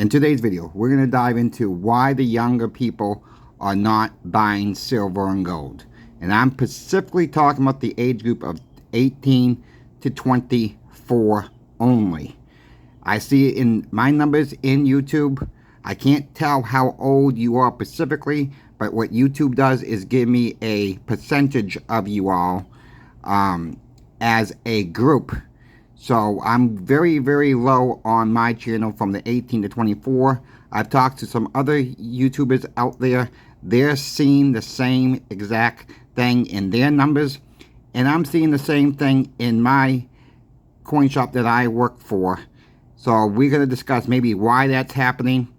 In today's video, we're going to dive into why the younger people are not buying silver and gold. And I'm specifically talking about the age group of 18 to 24 only. I see it in my numbers in YouTube. I can't tell how old you are specifically, but what YouTube does is give me a percentage of you all as a group. So I'm very, very low on my channel from the 18 to 24. I've talked to some other YouTubers out there. They're seeing the same exact thing in their numbers. And I'm seeing the same thing in my coin shop that I work for. So we're going to discuss maybe why that's happening.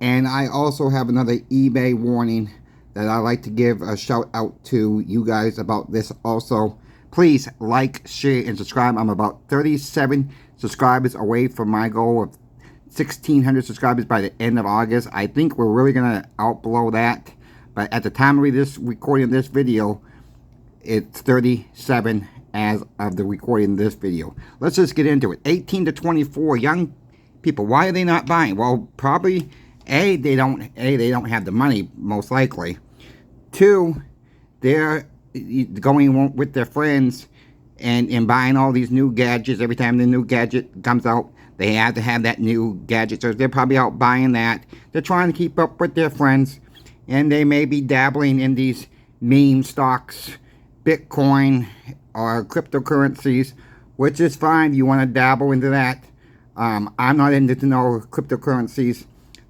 And I also have another eBay warning that I'd like to give a shout out to you guys about this also. Please like, share, and subscribe. I'm about 37 subscribers away from my goal of 1,600 subscribers by the end of August. I think we're really going to outblow that. But at the time of recording this video, it's 37 as of the recording of this video. Let's just get into it. 18 to 24 young people. Why are they not buying? Well, probably they don't have the money, most likely. Two, they're going with their friends and buying all these new gadgets. Every time the new gadget comes out, they have to have that new gadget. So they're probably out buying that. They're trying to keep up with their friends, and they may be dabbling in these meme stocks, Bitcoin, or cryptocurrencies, which is fine. You want to dabble into that. I'm not into cryptocurrencies.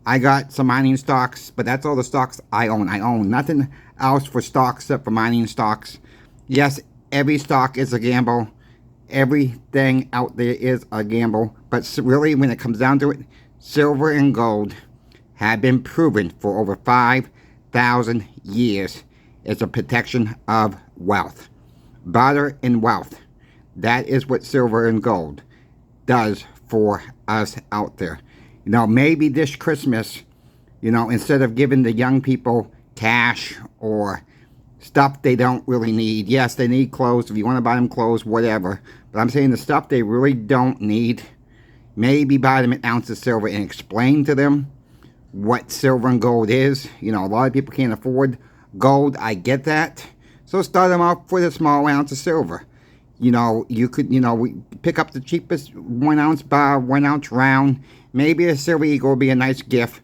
I got some mining stocks, but that's all the stocks I own. I own nothing else for stocks except for mining stocks. Yes, every stock is a gamble. Everything out there is a gamble. But really, when it comes down to it, silver and gold have been proven for over 5,000 years as a protection of wealth. Barter in wealth. That is what silver and gold does for us out there. You know, maybe this Christmas, you know, instead of giving the young people cash or stuff they don't really need. Yes, they need clothes. If you want to buy them clothes, whatever. But I'm saying the stuff they really don't need, maybe buy them an ounce of silver and explain to them what silver and gold is. You know, a lot of people can't afford gold. I get that. So start them off with a small ounce of silver. You know, you could, we pick up the cheapest 1 ounce bar, 1 ounce round. Maybe a silver eagle would be a nice gift.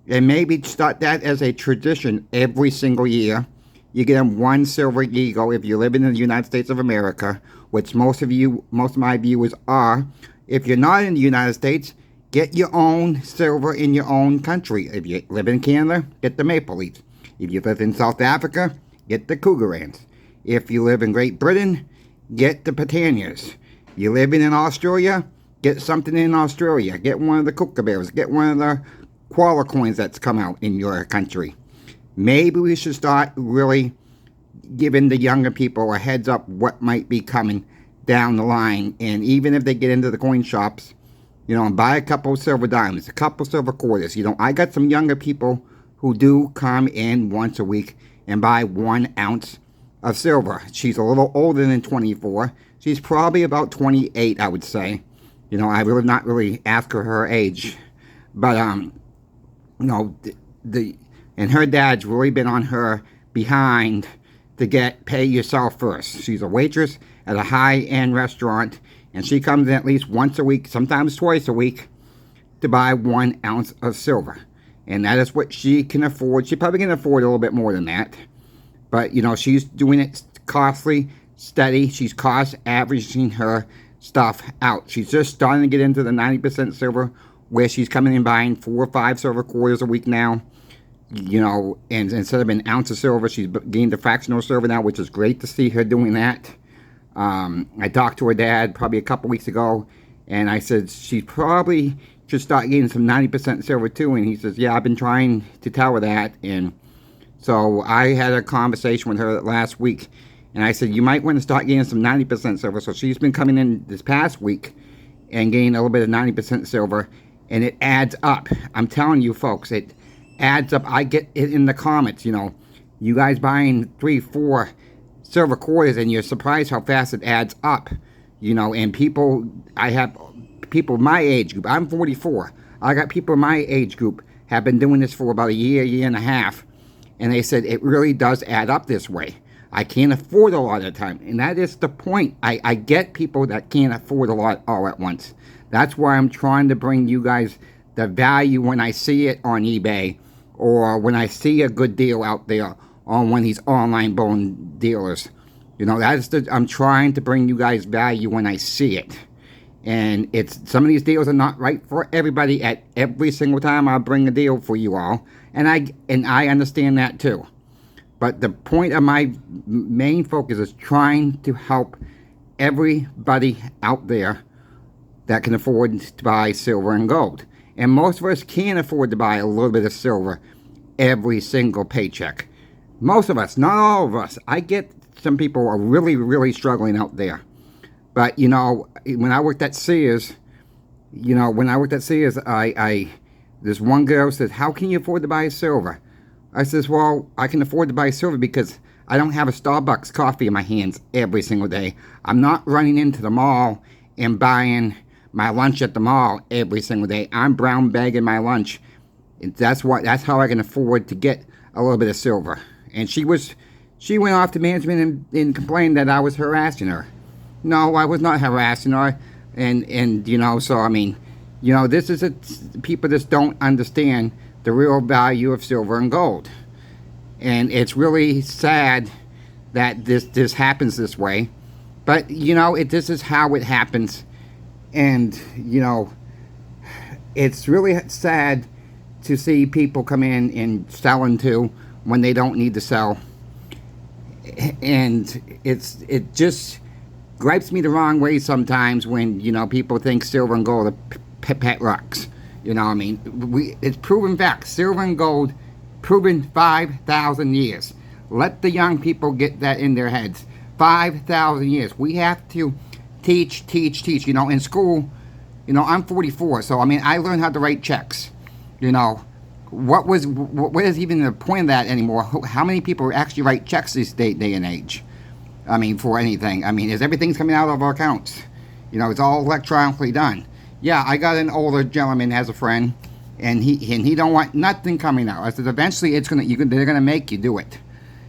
And maybe start that as a tradition every single year. You get them 1 silver eagle if you live in the United States of America, which most of my viewers are. If you're not in the United States, get your own silver in your own country. If you live in Canada, get the Maple Leafs. If you live in South Africa, get the Cougarans. If you live in Great Britain, get the Britannias. You live in Australia, get something in Australia. Get one of the Kookaburras. Get one of the Koala coins that's come out in your country. Maybe we should start really giving the younger people a heads up what might be coming down the line. And even if they get into the coin shops, and buy a couple of silver diamonds, a couple of silver quarters. I got some younger people who do come in once a week and buy 1 ounce of silver. She's a little older than 24. She's probably about 28, I would say. I really not really ask her age. But, and her dad's really been on her behind to pay yourself first. She's a waitress at a high-end restaurant, and she comes in at least once a week, sometimes twice a week, to buy 1 ounce of silver. And that is what she can afford. She probably can afford a little bit more than that. But, she's doing it costly, steady. She's cost averaging her stuff out. She's just starting to get into the 90% silver, where she's coming in buying 4 or 5 silver quarters a week now. And instead of an ounce of silver, she's gained a fractional silver now, which is great to see her doing that. I talked to her dad probably a couple weeks ago, and I said she probably should start getting some 90% silver too. And he says, yeah, I've been trying to tell her that. And so I had a conversation with her last week, and I said, you might want to start getting some 90% silver. So she's been coming in this past week and getting a little bit of 90% silver, and it adds up. I'm telling you, folks, it adds up. I get it in the comments, you guys buying 3, 4 silver quarters, and you're surprised how fast it adds up, and people, I have people my age group. I'm 44. I got people in my age group have been doing this for about a year and a half, and they said it really does add up this way. I can't afford a lot of the time, and that is the point. I get people that can't afford a lot all at once. That's why I'm trying to bring you guys the value when I see it on eBay, or when I see a good deal out there on one of these online bone dealers. You know, I'm trying to bring you guys value when I see it. And some of these deals are not right for everybody at every single time I bring a deal for you all. And I understand that too. But the point of my main focus is trying to help everybody out there that can afford to buy silver and gold. And most of us can't afford to buy a little bit of silver every single paycheck. Most of us, not all of us. I get some people are really, really struggling out there. But, you know, when I worked at Sears, this one girl said, how can you afford to buy silver? I says, well, I can afford to buy silver because I don't have a Starbucks coffee in my hands every single day. I'm not running into the mall and buying my lunch at the mall every single day. I'm brown bagging my lunch. That's how I can afford to get a little bit of silver. And she went off to management and complained that I was harassing her. No, I was not harassing her. And you know, so I mean, you know, this is people just don't understand the real value of silver and gold. And it's really sad that this happens this way. But, you know, this is how it happens. And, you know, it's really sad to see people come in and selling to when they don't need to sell. And it just gripes me the wrong way sometimes when, you know, people think silver and gold are pet rocks. You know what I mean? It's proven fact. Silver and gold, proven 5,000 years. Let the young people get that in their heads. 5,000 years. We have to teach. You know, in school, you know, I'm 44, so I mean, I learned how to write checks. You know, what is even the point of that anymore? How many people actually write checks this day and age? I mean, for anything. I mean, everything's coming out of our accounts. You know, it's all electronically done. Yeah, I got an older gentleman as a friend, and he don't want nothing coming out. I said, eventually they're gonna make you do it.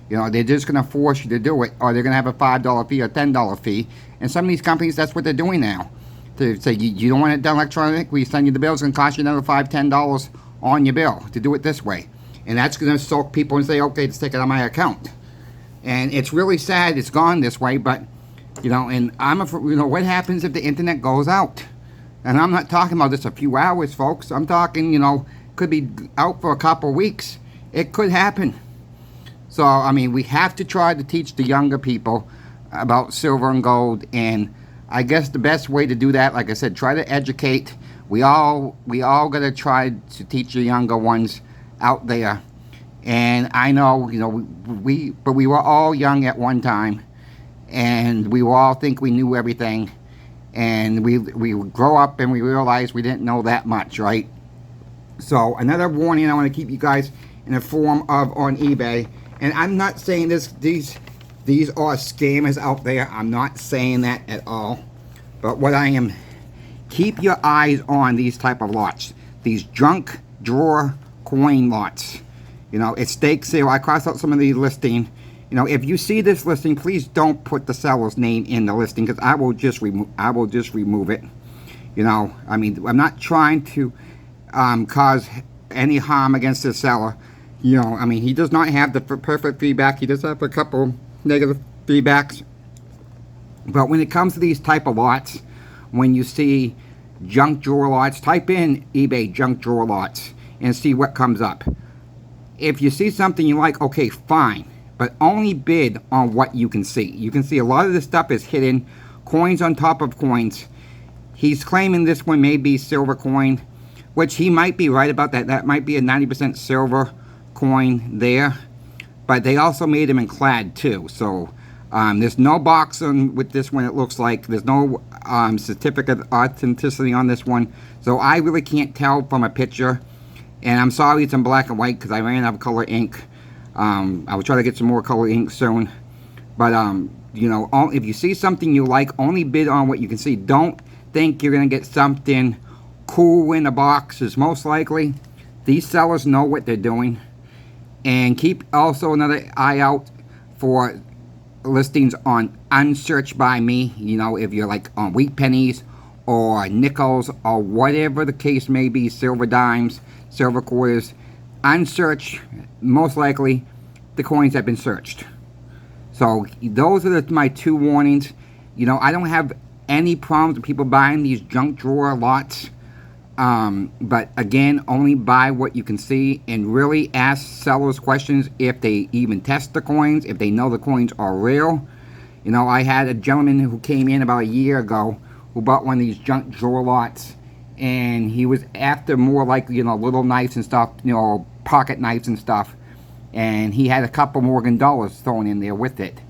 You know, they're just gonna force you to do it, or they're gonna have a $5 fee or $10 fee. And some of these companies, that's what they're doing now. To say you don't want it done electronically, we send you the bill. It's gonna cost you another $5, $10 on your bill to do it this way, and that's gonna soak people and say, okay, let's take it on my account. And it's really sad it's gone this way, but you know, and you know, what happens if the internet goes out? And I'm not talking about just a few hours, folks. I'm talking, you know, could be out for a couple of weeks. It could happen. So, I mean, we have to try to teach the younger people about silver and gold. And I guess the best way to do that, like I said, try to educate. We all got to try to teach the younger ones out there. And I know, you know, but we were all young at one time. And we all think we knew everything. And we grow up and we realize we didn't know that much, right? So another warning I want to keep you guys informed of on eBay. And I'm not saying these are scammers out there. I'm not saying that at all. But what I am, keep your eyes on these type of lots. These junk drawer coin lots. You know, it's stake sale. I crossed out some of these listing. You know, if you see this listing, please don't put the seller's name in the listing, because I will just remove it. You know, I mean, I'm not trying to cause any harm against the seller. You know, I mean, he does not have the perfect feedback. He does have a couple negative feedbacks. But when it comes to these type of lots, when you see junk drawer lots, type in eBay junk drawer lots and see what comes up. If you see something you like, okay, fine. But only bid on what you can see. You can see a lot of this stuff is hidden. Coins on top of coins. He's claiming this one may be silver coin, which he might be right about that. That might be a 90% silver coin there. But they also made him in clad too. So there's no box on with this one, it looks like. There's no certificate of authenticity on this one. So I really can't tell from a picture. And I'm sorry it's in black and white because I ran out of color ink. I will try to get some more color ink soon. But, you know, if you see something you like, only bid on what you can see. Don't think you're going to get something cool in the box is most likely. These sellers know what they're doing. And keep also another eye out for listings on Unsearched by Me. You know, if you're like on wheat pennies or nickels or whatever the case may be, silver dimes, silver quarters, unsearched, most likely the coins have been searched. So those are my 2 warnings. You know, I don't have any problems with people buying these junk drawer lots. But again, only buy what you can see and really ask sellers questions if they even test the coins, if they know the coins are real. You know, I had a gentleman who came in about a year ago who bought one of these junk drawer lots, and he was after more like, you know, little knives and stuff, you know, pocket knives and stuff, and he had a couple Morgan dollars thrown in there with it,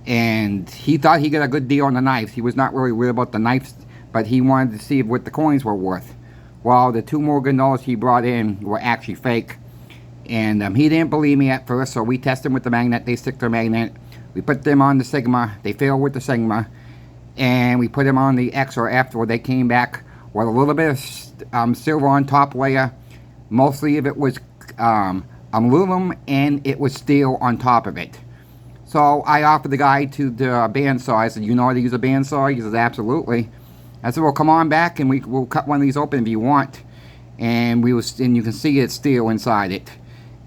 and he thought he got a good deal on the knives. He was not really worried about the knives, but he wanted to see what the coins were worth. Well, the 2 Morgan dollars he brought in were actually fake, and he didn't believe me at first, so we tested them with the magnet. They stick their magnet. We put them on the Sigma. They failed with the Sigma, and we put them on the X, or afterward they came back with a little bit of silver on top layer. Mostly of it was aluminum, and it was steel on top of it. So I offered the guy to the bandsaw. I said, "You know how to use a bandsaw?" He says, "Absolutely." I said, "Well, come on back and we'll cut one of these open if you want." And you can see it's steel inside it.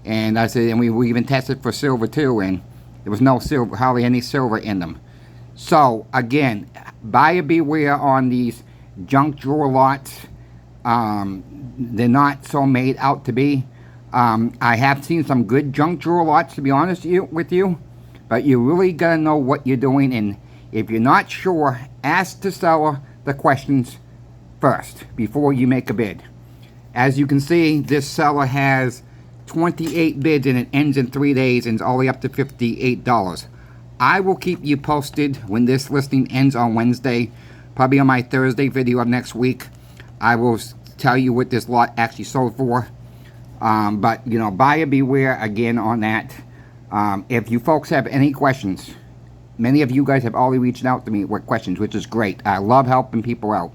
And I said, and we even tested for silver too, and there was no silver, hardly any silver in them. So again, buyer beware on these junk drawer lots. They're not so made out to be. I have seen some good junk drawer lots, to be honest with you, but you really gotta know what you're doing, and if you're not sure, ask the seller the questions first before you make a bid. As you can see, this seller has 28 bids and it ends in 3 days and it's all the way up to $58. I will keep you posted when this listing ends on Wednesday, probably on my Thursday video of next week. I will tell you what this lot actually sold for. But you know, buyer beware again on that. If you folks have any questions, many of you guys have already reached out to me with questions, which is great. I love helping people out.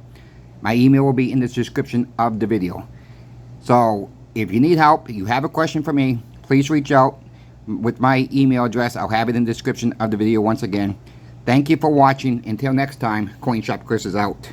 My email will be in the description of the video. So if you need help, you have a question for me, please reach out with my email address. I'll have it in the description of the video once again. Thank you for watching. Until next time, Coin Shop Chris is out.